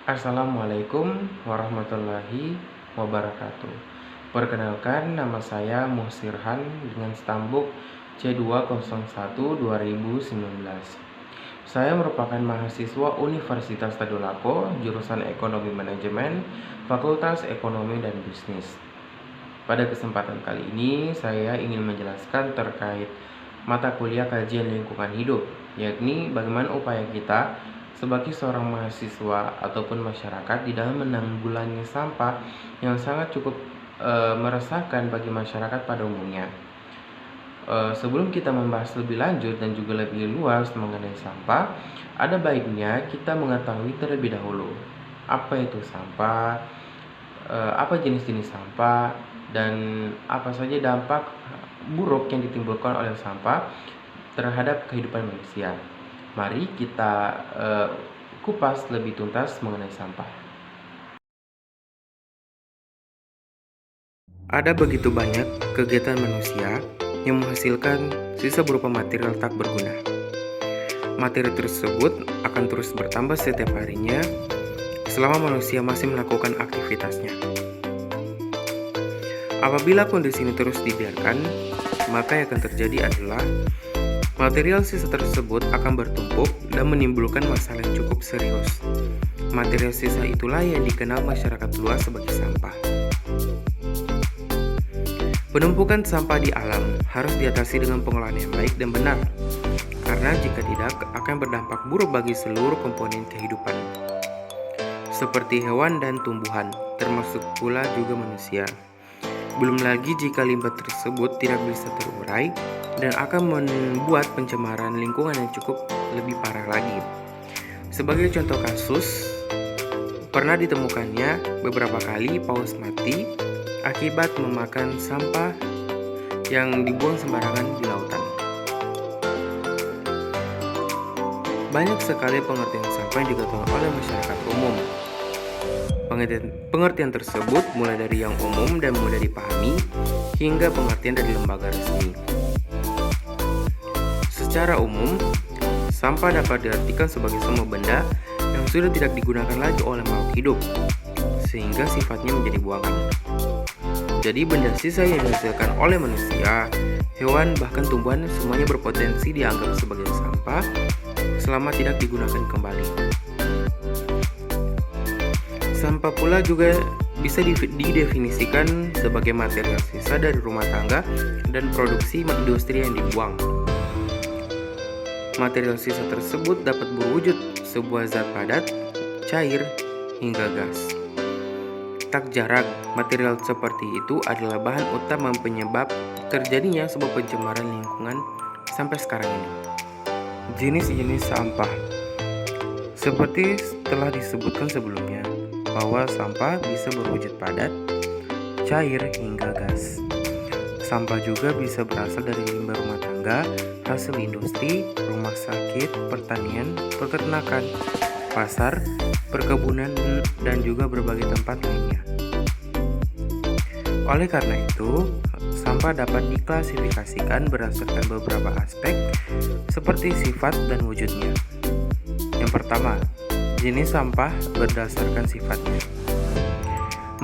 Assalamualaikum warahmatullahi wabarakatuh. Perkenalkan, nama saya Muhsirhan dengan stambuk C201-2019. Saya merupakan mahasiswa Universitas Tadulako, jurusan Ekonomi Manajemen, Fakultas Ekonomi dan Bisnis. Pada kesempatan kali ini, saya ingin menjelaskan terkait mata kuliah kajian lingkungan hidup, yakni bagaimana upaya kita sebagai seorang mahasiswa ataupun masyarakat di dalam menanggulangi sampah yang sangat cukup meresahkan bagi masyarakat pada umumnya. Sebelum kita membahas lebih lanjut dan juga lebih luas mengenai sampah, ada baiknya kita mengetahui terlebih dahulu apa itu sampah, apa jenis-jenis sampah, dan apa saja dampak buruk yang ditimbulkan oleh sampah terhadap kehidupan manusia. Mari kita kupas lebih tuntas mengenai sampah. Ada begitu banyak kegiatan manusia yang menghasilkan sisa berupa material tak berguna. Materi tersebut akan terus bertambah setiap harinya selama manusia masih melakukan aktivitasnya. Apabila kondisi ini terus dibiarkan, maka yang akan terjadi adalah material sisa tersebut akan bertumpuk dan menimbulkan masalah yang cukup serius. Material sisa itulah yang dikenal masyarakat luas sebagai sampah. Penumpukan sampah di alam harus diatasi dengan pengolahan yang baik dan benar, karena jika tidak akan berdampak buruk bagi seluruh komponen kehidupan, seperti hewan dan tumbuhan, termasuk pula juga manusia. Belum lagi jika limbah tersebut tidak bisa terurai dan akan membuat pencemaran lingkungan yang cukup lebih parah lagi. Sebagai contoh kasus, pernah ditemukannya beberapa kali paus mati akibat memakan sampah yang dibuang sembarangan di lautan. Banyak sekali pengertian sampah yang diketahui oleh masyarakat umum. Pengertian tersebut mulai dari yang umum dan mudah dipahami hingga pengertian dari lembaga resmi. Secara umum, sampah dapat diartikan sebagai semua benda yang sudah tidak digunakan lagi oleh makhluk hidup, sehingga sifatnya menjadi buangan. Jadi benda sisa yang dihasilkan oleh manusia, hewan, bahkan tumbuhan semuanya berpotensi dianggap sebagai sampah selama tidak digunakan kembali. Sampah pula juga bisa didefinisikan sebagai material sisa dari rumah tangga dan produksi industri yang dibuang. Material sisa tersebut dapat berwujud sebuah zat padat, cair, hingga gas. Tak jarang, material seperti itu adalah bahan utama penyebab terjadinya sebuah pencemaran lingkungan sampai sekarang ini. Jenis-jenis sampah. Seperti telah disebutkan sebelumnya, bahwa sampah bisa berwujud padat, cair, hingga gas. Sampah juga bisa berasal dari limbah rumah tangga, hasil industri, rumah sakit, pertanian, peternakan, pasar, perkebunan, dan juga berbagai tempat lainnya. Oleh karena itu, sampah dapat diklasifikasikan berdasarkan beberapa aspek seperti sifat dan wujudnya. Yang pertama, jenis sampah berdasarkan sifatnya.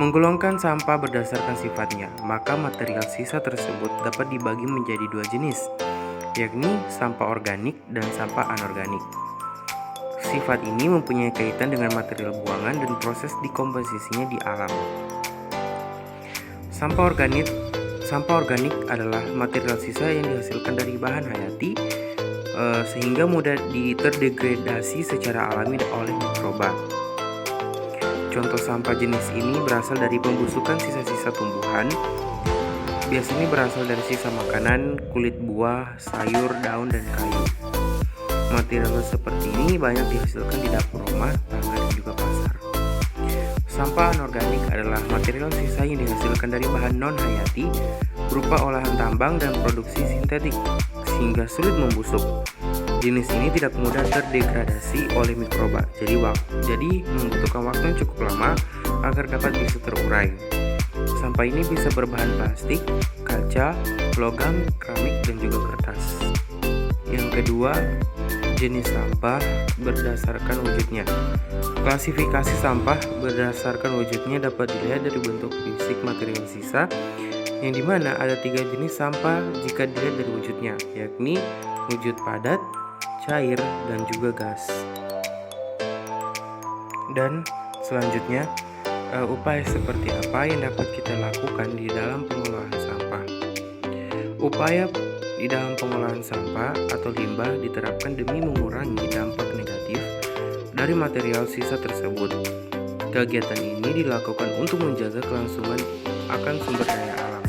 Menggolongkan sampah berdasarkan sifatnya, maka material sisa tersebut dapat dibagi menjadi dua jenis, yakni sampah organik dan sampah anorganik. Sifat ini mempunyai kaitan dengan material buangan dan proses dekomposisinya di alam. Sampah organik adalah material sisa yang dihasilkan dari bahan hayati sehingga mudah terdegradasi secara alami oleh mikroba. Contoh sampah jenis ini berasal dari pembusukan sisa-sisa tumbuhan. Biasanya berasal dari sisa makanan, kulit buah, sayur, daun, dan kayu. Material seperti ini banyak dihasilkan di dapur rumah tangga dan juga pasar. Sampah anorganik adalah material sisa yang dihasilkan dari bahan non-hayati berupa olahan tambang dan produksi sintetik sehingga sulit membusuk. Jenis ini tidak mudah terdegradasi oleh mikroba, jadi membutuhkan waktu yang cukup lama agar dapat bisa terurai. Sampah ini bisa berbahan plastik, kaca, logam, keramik, dan juga kertas. Yang kedua, jenis sampah berdasarkan wujudnya. Klasifikasi sampah berdasarkan wujudnya dapat dilihat dari bentuk fisik material sisa, yang dimana ada 3 jenis sampah jika dilihat dari wujudnya, yakni wujud padat, cair, dan juga gas. Dan selanjutnya, upaya seperti apa yang dapat kita lakukan di dalam pengolahan sampah? Upaya di dalam pengolahan sampah atau limbah diterapkan demi mengurangi dampak negatif dari material sisa tersebut. Kegiatan ini dilakukan untuk menjaga kelangsungan akan sumber daya alam.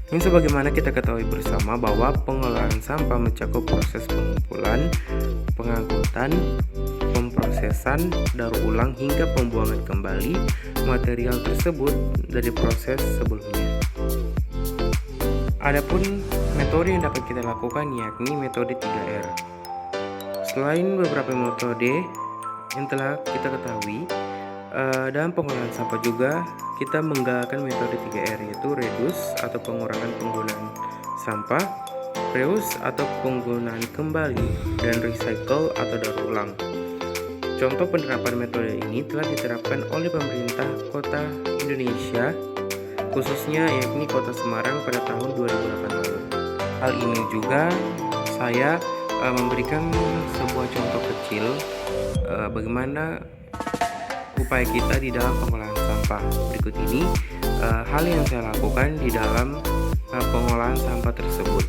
Ini sebagaimana kita ketahui bersama bahwa pengolahan sampah mencakup proses pengumpulan, pengangkutan, pemprosesan, daur ulang hingga pembuangan kembali material tersebut dari proses sebelumnya. Adapun metode yang dapat kita lakukan yakni metode 3R. Selain beberapa metode yang telah kita ketahui, dalam pengolahan sampah juga kita menggalakkan metode 3R, yaitu reduce atau pengurangan penggunaan sampah, reuse atau penggunaan kembali, dan recycle atau daur ulang. Contoh penerapan metode ini telah diterapkan oleh pemerintah Kota Indonesia, khususnya yakni Kota Semarang pada tahun 2008 lalu. Hal ini juga saya memberikan sebuah contoh kecil bagaimana upaya kita di dalam pengolahan sampah. Berikut ini hal yang saya lakukan di dalam pengolahan sampah tersebut.